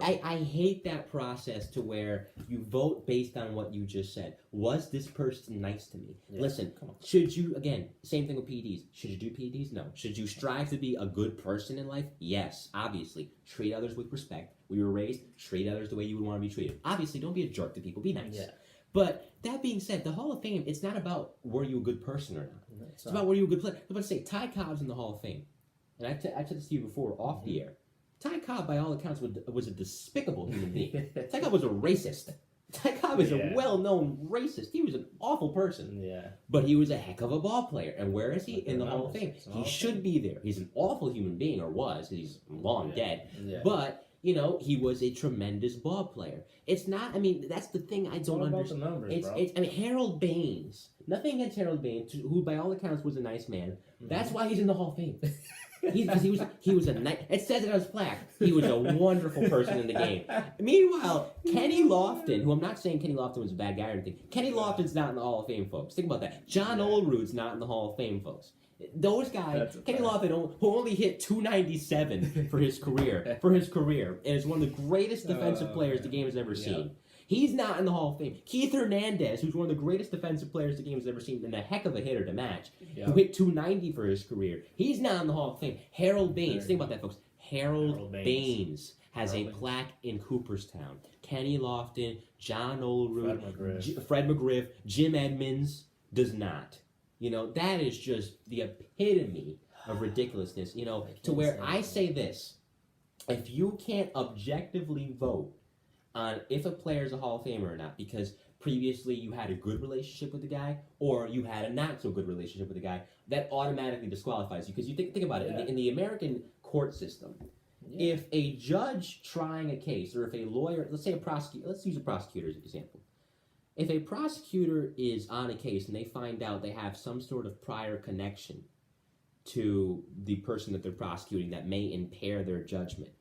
I hate that process to where you vote based on what you just said. Was this person nice to me? Yeah. Listen, come on. Should you, again, same thing with PEDs. Should you do PEDs? No. Should you strive to be a good person in life? Yes, obviously. Treat others with respect. We were raised, treat others the way you would want to be treated. Obviously, don't be a jerk to people. Be nice. Yeah. But that being said, the Hall of Fame, it's not about were you a good person or not. It's about were you a good player. I'm about to say, Ty Cobb's in the Hall of Fame. And I've said this to you before off the air. Ty Cobb, by all accounts, was a despicable human being. Ty Cobb was a racist. Ty Cobb is a well-known racist. He was an awful person. Yeah. But he was a heck of a ball player. And where is he? In the Hall of Fame. He should be there. He's an awful human being, or was. He's long dead. Yeah. But, you know, he was a tremendous ball player. It's not, I mean, that's the thing I don't understand. I mean, Harold Baines. Nothing against Harold Baines, who by all accounts was a nice man. That's why he's in the Hall of Fame. He was a nice. It says it on his plaque. He was a wonderful person in the game. Meanwhile, Kenny Lofton, who I'm not saying Kenny Lofton was a bad guy or anything. Kenny Lofton's not in the Hall of Fame, folks. Think about that. John Olerud's not in the Hall of Fame, folks. Those guys, Kenny Lofton, who only hit 297 for his career, and is one of the greatest defensive players the game has ever seen. He's not in the Hall of Fame. Keith Hernandez, who's one of the greatest defensive players the game has ever seen, and a heck of a hitter to match, who hit 290 for his career. He's not in the Hall of Fame. Harold Baines, think about that, folks. Harold Baines has a plaque in Cooperstown. Kenny Lofton, John Olerud, Fred McGriff, Jim Edmonds does not. You know, that is just the epitome of ridiculousness. You know, to where I say this: if you can't objectively vote on if a player is a Hall of Famer or not, because previously you had a good relationship with the guy or you had a not so good relationship with the guy, that automatically disqualifies you. Because you think about it, in the American court system, if a judge trying a case, or if a lawyer, let's say a prosecutor, let's use a prosecutor as an example. If a prosecutor is on a case and they find out they have some sort of prior connection to the person that they're prosecuting that may impair their judgment,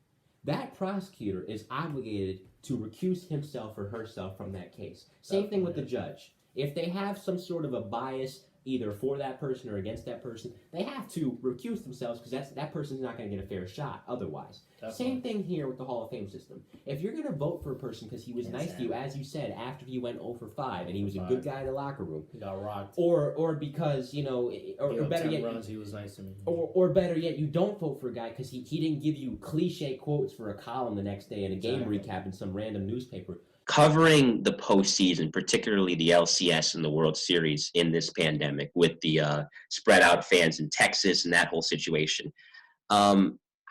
that prosecutor is obligated to recuse himself or herself from that case. Same thing with the judge. If they have some sort of a bias either for that person or against that person, they have to recuse themselves because that person's not going to get a fair shot otherwise. Same thing here with the Hall of Fame system. If you're going to vote for a person because he was nice to you, as you said, after he went 0 for 5 and he was a good guy in the locker room, he got rocked, or because, you know, or better yet, runs, he was nice to me, or better yet, you don't vote for a guy because he didn't give you cliche quotes for a column the next day and a game recap in some random newspaper. Covering the postseason, particularly the LCS and the World Series in this pandemic with the spread out fans in Texas and that whole situation.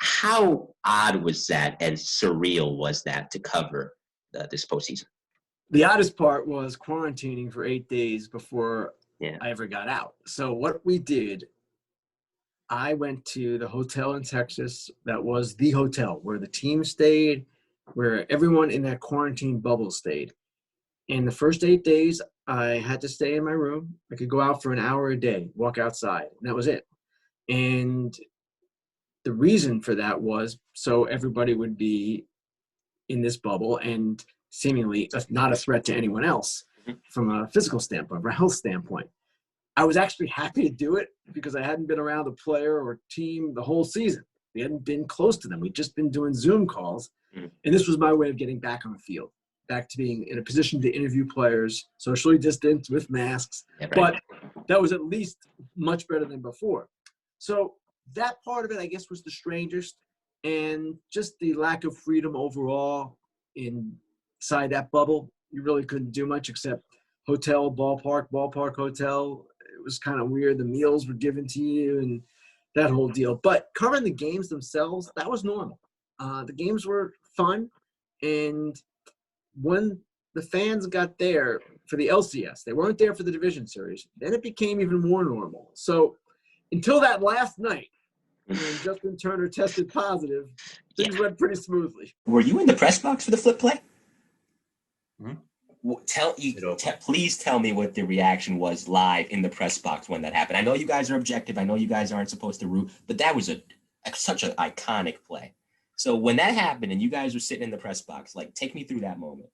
How odd was that and surreal was that to cover this postseason? The oddest part was quarantining for 8 days before I ever got out. So what we did, I went to the hotel in Texas that was the hotel where the team stayed, where everyone in that quarantine bubble stayed. And the first 8 days, I had to stay in my room. I could go out for an hour a day, walk outside, and that was it. And the reason for that was so everybody would be in this bubble and seemingly not a threat to anyone else from a physical standpoint, from a health standpoint. I was actually happy to do it because I hadn't been around a player or team the whole season. We hadn't been close to them. We'd just been doing Zoom calls. And this was my way of getting back on the field, back to being in a position to interview players, socially distanced with masks. But that was at least much better than before. So that part of it, I guess, was the strangest. And just the lack of freedom overall inside that bubble. You really couldn't do much except hotel, ballpark, hotel. It was kind of weird. The meals were given to you and that whole deal. But covering the games themselves, that was normal. The games were fun. And when the fans got there for the LCS, they weren't there for the division series, then it became even more normal. So until that last night, when Justin Turner tested positive, things went pretty smoothly. Were you in the press box for the flip play? Please tell me what the reaction was live in the press box when that happened. I know you guys are objective. I know you guys aren't supposed to root, but that was such an iconic play. So when that happened and you guys were sitting in the press box, like, take me through that moment.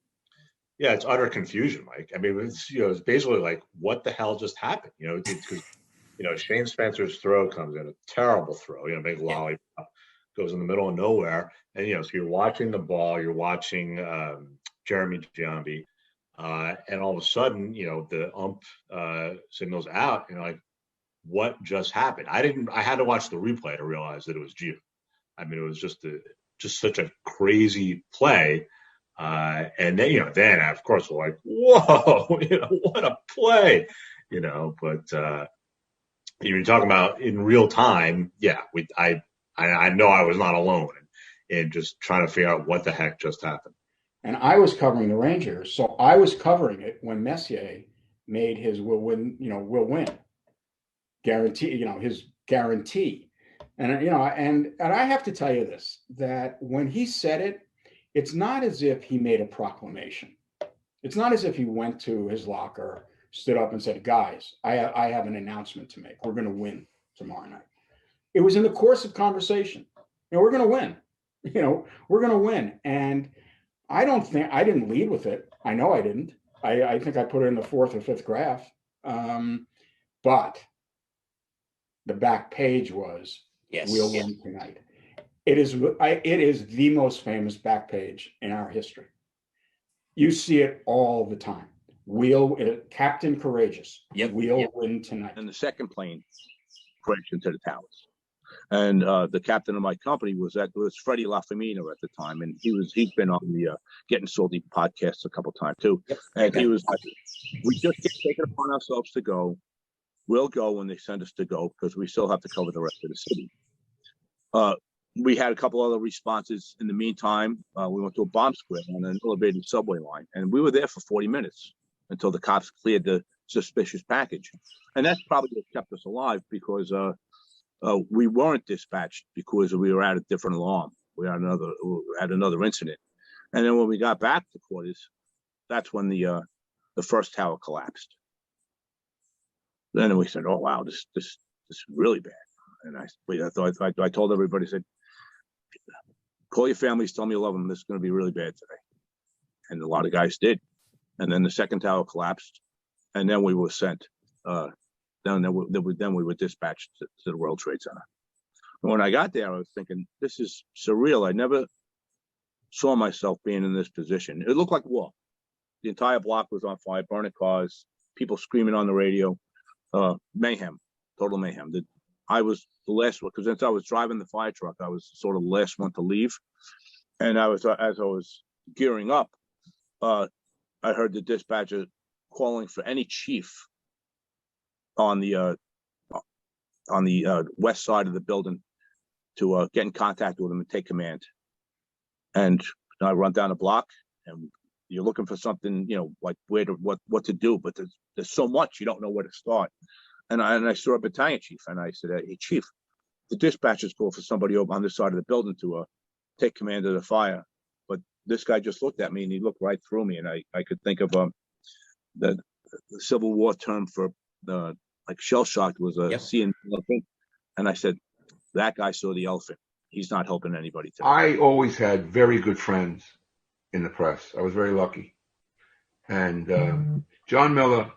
Yeah, it's utter confusion, Mike. I mean, it's basically like, what the hell just happened? Because Shane Spencer's throw comes in, a terrible throw, big lollipop, goes in the middle of nowhere, and so you're watching the ball, you're watching Jeremy Giambi, and all of a sudden, the ump signals out, and like, what just happened? I had to watch the replay to realize that it was Gio. I mean, it was just such a crazy play. And then, then of course we're like, whoa, what a play, but you're talking about in real time. Yeah. I know I was not alone in just trying to figure out what the heck just happened. And I was covering the Rangers, so I was covering it when Messier made his will win guarantee, his guarantee. And, and I have to tell you this, that when he said it, it's not as if he made a proclamation. It's not as if he went to his locker, stood up and said, guys, I have an announcement to make. We're going to win tomorrow night. It was in the course of conversation. We're going to win. We're going to win. And I didn't lead with it. I know I didn't. I think I put it in the fourth or fifth graph. But the back page was, yes, we'll win tonight. It is the most famous back page in our history. You see it all the time. Captain Courageous. Yep. We'll win tonight. And the second plane crashed into the towers. And the captain of my company was Freddie LaFemina at the time, and he's been on the Getting Salty podcast a couple of times too. Yep. And he was like, "We just get taken upon ourselves to go. We'll go when they send us to go because we still have to cover the rest of the city." We had a couple other responses in the meantime. We went to a bomb square on an elevated subway line, and we were there for 40 minutes until the cops cleared the suspicious package. And that's probably what kept us alive because we weren't dispatched because we were at a different alarm. We had another incident. And then when we got back to quarters, that's when the first tower collapsed. Then we said, "Oh wow, this is really bad." And I told everybody, I said, "Call your families, tell me you love them. This is going to be really bad today." And a lot of guys did. And then the second tower collapsed, and then we were sent. Then we were dispatched to the World Trade Center. And when I got there, I was thinking, this is surreal. I never saw myself being in this position. It looked like war. The entire block was on fire, burning cars, people screaming on the radio, mayhem, total mayhem. I was the last one, because since I was driving the fire truck, I was sort of the last one to leave. And as I was gearing up, I heard the dispatcher calling for any chief on the west side of the building to get in contact with him and take command. And I run down the block, and you're looking for something, like what to do, but there's so much you don't know where to start. And I saw a battalion chief, and I said, "Hey, chief, the dispatcher's called for somebody over on this side of the building to take command of the fire." But this guy just looked at me, and he looked right through me, and I could think of the Civil War term for like shell shocked was seeing an elephant. And I said, that guy saw the elephant. He's not helping anybody today. I always had very good friends in the press. I was very lucky. And John Miller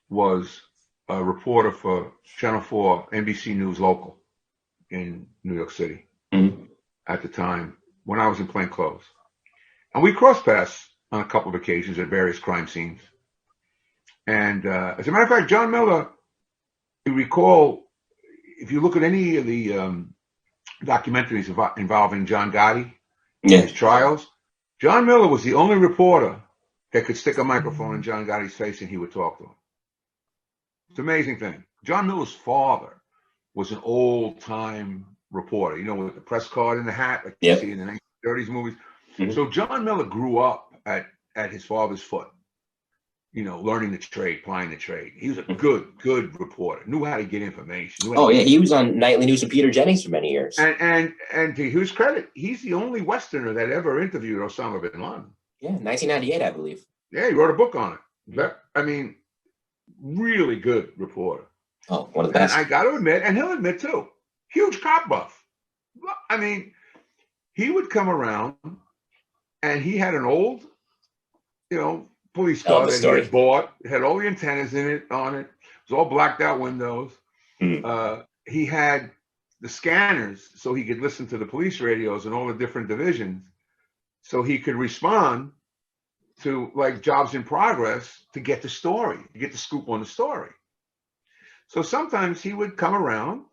was a reporter for Channel 4, NBC News Local in New York City at the time when I was in plain clothes. And we crossed paths on a couple of occasions at various crime scenes. And as a matter of fact, John Miller, you recall, if you look at any of the documentaries involving John Gotti and his trials, John Miller was the only reporter that could stick a microphone in John Gotti's face and he would talk to him. It's an amazing thing. John Miller's father was an old-time reporter, with the press card in the hat, like you see in the 1930s movies. Mm-hmm. So John Miller grew up at his father's foot, learning the trade, plying the trade. He was a good reporter, knew how to get information. He was on Nightly News with Peter Jennings for many years. And to his credit, he's the only Westerner that ever interviewed Osama bin Laden. Yeah, 1998, I believe. Yeah, he wrote a book on it. Really good reporter. Oh, one of the best. And I got to admit, and he'll admit too, huge cop buff. He would come around and he had an old, police car that he had bought. It had all the antennas on it. It was all blacked out windows. He had the scanners so he could listen to the police radios and all the different divisions, so he could respond to like jobs in progress to get the story, to get the scoop on the story. So sometimes he would come around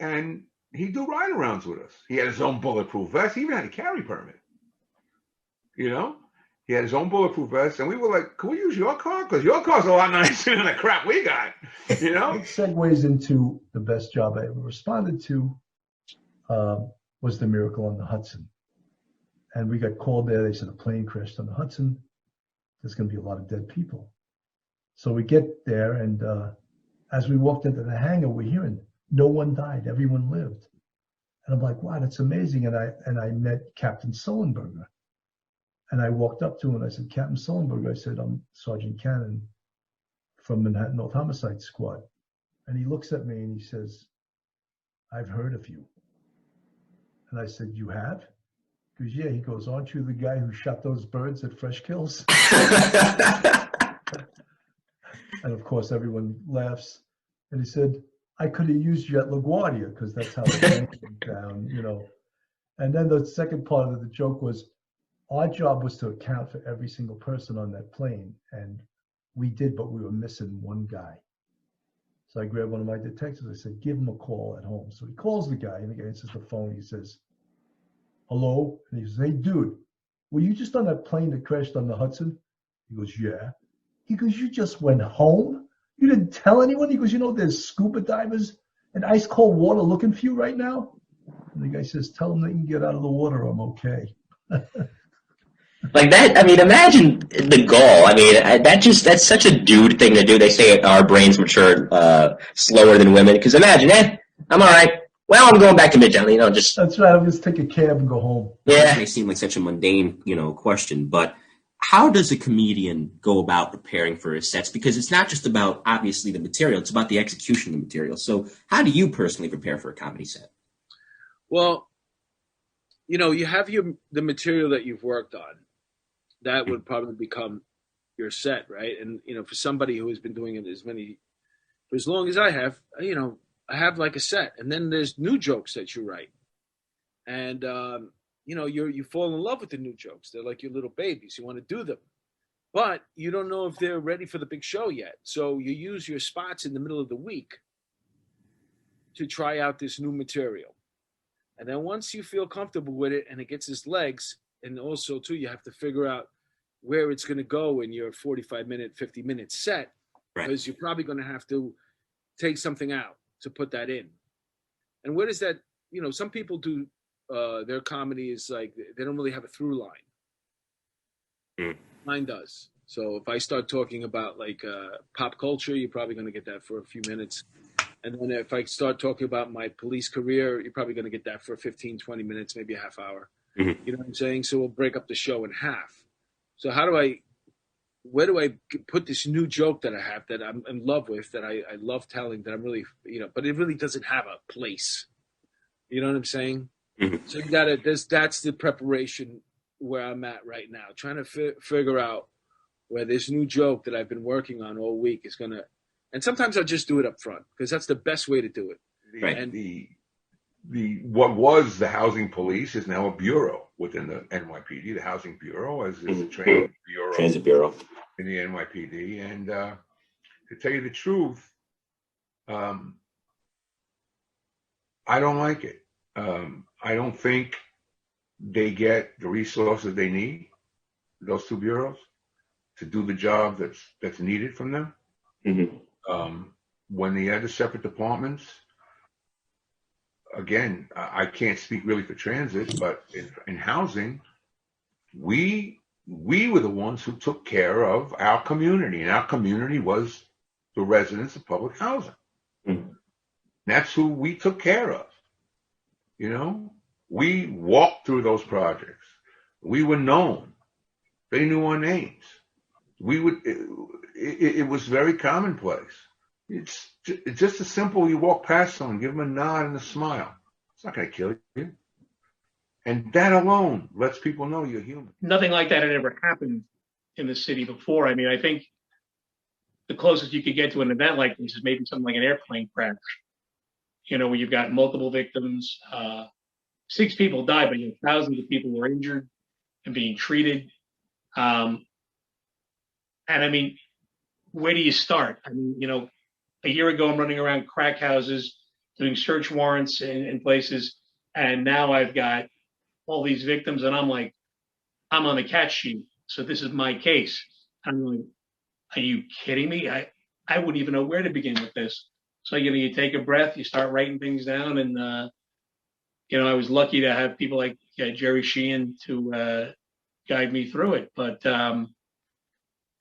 and he'd do ride-arounds with us. He had his own bulletproof vest. He even had a carry permit. You know, he had his own bulletproof vest, and we were like, "Can we use your car? Because your car's a lot nicer than the crap we got." You know, it segues into the best job I ever responded to. Was the Miracle on the Hudson, and we got called there. They said a plane crashed on the Hudson. There's going to be a lot of dead people. So we get there, and as we walked into the hangar, we're hearing no one died, everyone lived. And I'm like, wow, that's amazing. And I met Captain Sullenberger. And I walked up to him and I said, Captain Sullenberger, I said, I'm Sergeant Cannon from Manhattan North Homicide Squad. And he looks at me and he says, I've heard of you. And I said, you have? He goes, yeah. He goes, aren't you the guy who shot those birds at Fresh Kills? And of course, everyone laughs. And he said, I could have used you at LaGuardia because that's how it went down, you know. And then the second part of the joke was, our job was to account for every single person on that plane. And we did, but we were missing one guy. So I grabbed one of my detectives. I said, give him a call at home. So he calls the guy, and the guy answers the phone. He says, hello? And he says, hey, dude, were you just on that plane that crashed on the Hudson? He goes, yeah. He goes, you just went home? You didn't tell anyone? He goes, you know, there's scuba divers and ice cold water looking for you right now? And the guy says, tell them they can get out of the water. I'm okay. Like that, I mean, imagine the goal. I mean, that's such a dude thing to do. They say our brains mature slower than women. Because imagine, I'm all right. Well, I'm going back to Midtown, you know, just. That's right. I'll just take a cab and go home. Yeah. It may seem like such a mundane, you know, question, but how does a comedian go about preparing for his sets? Because it's not just about, obviously, the material. It's about the execution of the material. So how do you personally prepare for a comedy set? Well, you know, you have the material that you've worked on. That would probably become your set, right? And, you know, for somebody who has been doing it for as long as I have, you know, I have like a set. And then there's new jokes that you write. And, you know, you fall in love with the new jokes. They're like your little babies. You want to do them. But you don't know if they're ready for the big show yet. So you use your spots in the middle of the week to try out this new material. And then once you feel comfortable with it and it gets its legs, and also, too, you have to figure out where it's going to go in your 45-minute, 50-minute set, right? Because you're probably going to have to take something out to put that in. And where does that, you know, some people do their comedy is like, they don't really have a through line. Mine does. So if I start talking about like pop culture, you're probably going to get that for a few minutes. And then if I start talking about my police career, you're probably going to get that for 15, 20 minutes, maybe a half hour. Mm-hmm. You know what I'm saying? So we'll break up the show in half. So where do I put this new joke that I have that I'm in love with, that I love telling, that I'm really, you know, but it really doesn't have a place. You know what I'm saying? Mm-hmm. So you gotta, that's the preparation where I'm at right now, trying to figure out where this new joke that I've been working on all week is gonna, and sometimes I'll just do it up front because that's the best way to do it. Right. And what was the housing police is now a bureau within the NYPD. The housing bureau is a transit bureau in the NYPD. And to tell you the truth, I don't like it. I don't think they get the resources they need, those two bureaus, to do the job that's needed from them. Mm-hmm. When they had the separate departments, again, I can't speak really for transit, but in housing, we were the ones who took care of our community, and our community was the residents of public housing. Mm-hmm. That's who we took care of. You know, we walked through those projects. We were known. They knew our names. It was very commonplace. It's just as simple. You walk past someone, give them a nod and a smile. It's not going to kill you. And that alone lets people know you're human. Nothing like that had ever happened in the city before. I mean, I think the closest you could get to an event like this is maybe something like an airplane crash. where you've got multiple victims. 6 people died, but thousands of people were injured and being treated. And I mean, where do you start? I mean, a year ago, I'm running around crack houses doing search warrants in places, and now I've got all these victims, and I'm like, I'm on the catch sheet, so this is my case. I'm like, are you kidding me? I wouldn't even know where to begin with this. So you take a breath, you start writing things down, and I was lucky to have people like Jerry Sheehan to guide me through it. But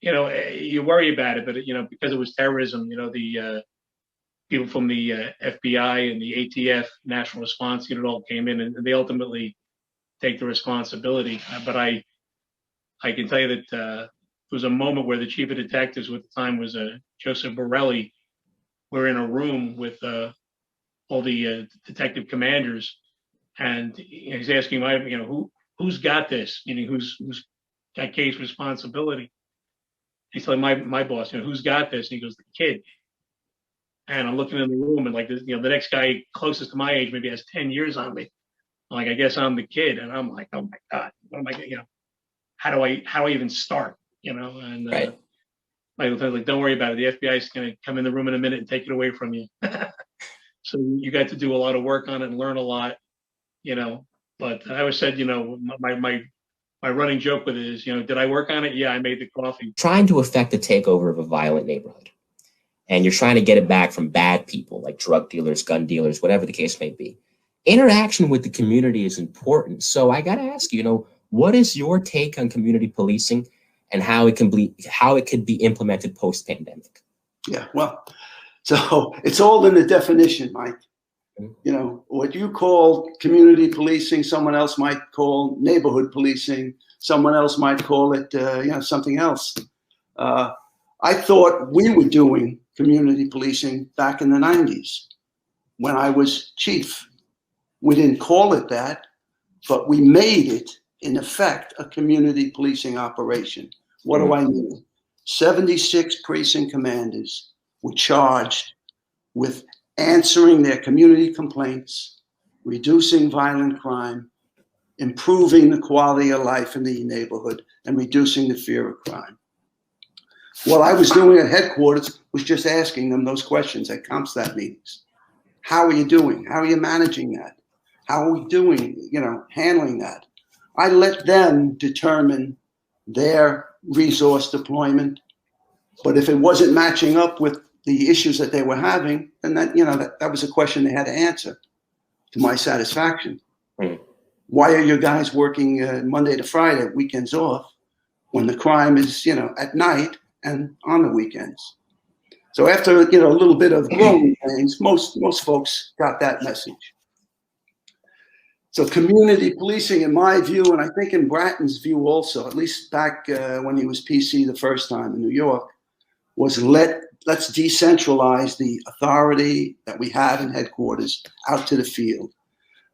you worry about it, but because it was terrorism, the people from the FBI and the ATF, National Response Unit, all came in, and they ultimately take the responsibility. But I can tell you that there was a moment where the chief of detectives, who at the time was Joseph Borelli, were in a room with all the detective commanders, and he's asking, who's got this? Meaning, who's got case responsibility? He's telling my boss, who's got this? And he goes, the kid. And I'm looking in the room, and like this, the next guy closest to my age maybe has 10 years on me. I'm like, I guess I'm the kid, and I'm like, oh my God, what am I? How do I even start? And Right. my lieutenant's like, don't worry about it. The FBI is going to come in the room in a minute and take it away from you. So you got to do a lot of work on it and learn a lot, But I always said, my running joke with it is, did I work on it? Yeah, I made the coffee. Trying to effect the takeover of a violent neighborhood, and you're trying to get it back from bad people like drug dealers, gun dealers, whatever the case may be. Interaction with the community is important. So I got to ask you, what is your take on community policing and how it could be implemented post-pandemic? Yeah, well, so it's all in the definition, Mike. What you call community policing, someone else might call neighborhood policing. Someone else might call it, something else. I thought we were doing community policing back in the 90s when I was chief. We didn't call it that, but we made it, in effect, a community policing operation. What do I mean? 76 precinct commanders were charged with answering their community complaints, reducing violent crime, improving the quality of life in the neighborhood, and reducing the fear of crime. What I was doing at headquarters was just asking them those questions at CompStat meetings. How are you doing? How are you managing that? How are we doing, handling that? I let them determine their resource deployment. But if it wasn't matching up with the issues that they were having, then that was a question they had to answer to my satisfaction. Why are your guys working Monday to Friday, weekends off, when the crime is, at night and on the weekends? So after, a little bit of growing pains, most folks got that message. So community policing, in my view, and I think in Bratton's view also, at least back when he was PC the first time in New York, was let's decentralize the authority that we have in headquarters out to the field.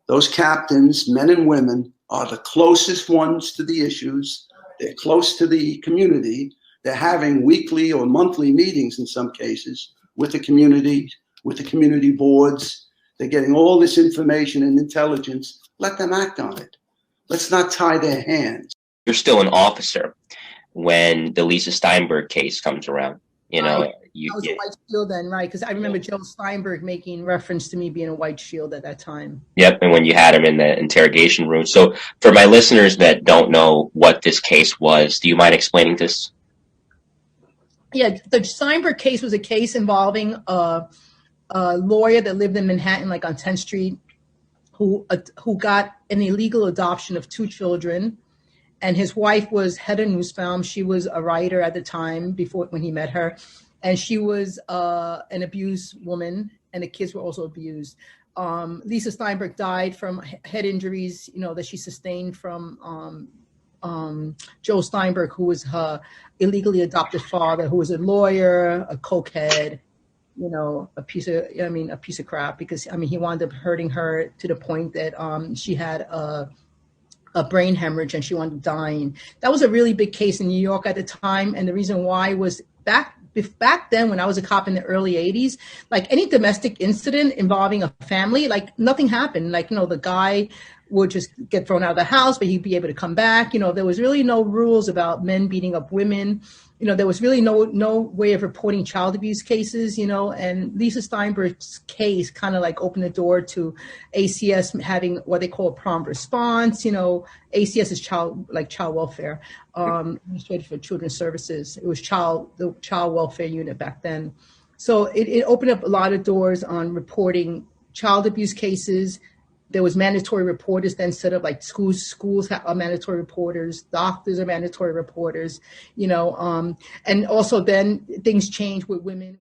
Those captains, men and women, are the closest ones to the issues. They're close to the community. They're having weekly or monthly meetings in some cases with the community boards. They're getting all this information and intelligence. Let them act on it. Let's not tie their hands. You're still an officer when the Lisa Steinberg case comes around. I was a white shield then, right? Because I remember Joe Steinberg making reference to me being a white shield at that time. Yep, and when you had him in the interrogation room. So for my listeners that don't know what this case was, do you mind explaining this? Yeah, the Steinberg case was a case involving a lawyer that lived in Manhattan, like on 10th Street, who got an illegal adoption of 2 children. And his wife was Hedda Nussbaum. She was a writer at the time when he met her. And she was an abused woman, and the kids were also abused. Lisa Steinberg died from head injuries, that she sustained from Joe Steinberg, who was her illegally adopted father, who was a lawyer, a cokehead, a piece of crap, because he wound up hurting her to the point that she had a brain hemorrhage and she wound up dying. That was a really big case in New York at the time, and the reason why was back back then when I was a cop in the early 80s, like any domestic incident involving a family, like nothing happened. Like, the guy would just get thrown out of the house, but he'd be able to come back. There was really no rules about men beating up women. There was really no way of reporting child abuse cases, and Lisa Steinberg's case kind of like opened the door to ACS having what they call a prompt response. ACS is child welfare, Administrative for Children's Services. It was the child welfare unit back then. So it opened up a lot of doors on reporting child abuse cases. There was mandatory reporters then set up, like schools are mandatory reporters, doctors are mandatory reporters, and also then things changed with women.